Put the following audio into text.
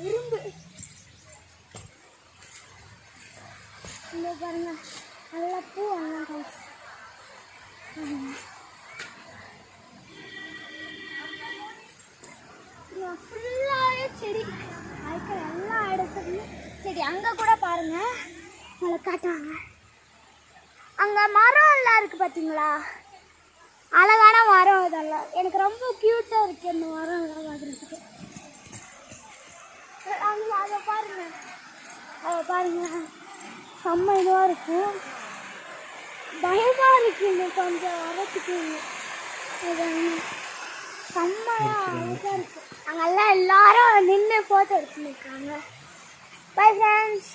இரும்பு இங்க பாருங்க, நல்லா பூ ஃபுல்லாவே செடி. அதுக்கு எல்லா இடத்துலையும் செடி. அங்கே கூட பாருங்க, நல்லா காட்டுவாங்க. அங்கே மரம் எல்லாம் இருக்கு பார்த்தீங்களா, அழகான மரம். இதெல்லாம் எனக்கு ரொம்ப க்யூட்டாக இருக்கு அந்த மரம் எல்லாம் பார்க்குறதுக்கு. அங்கே அதை பாருங்க, அதை பாருங்க, செம்ம இதுவாக இருக்கும். பயமாக இருக்கு இன்னும் கொஞ்சம் வரத்துக்கு. செம்மையா அழகாக இருக்கு. அங்கெல்லாம் எல்லாரும் நின்று ஃபோட்டோ எடுத்துருக்காங்க. Bye friends.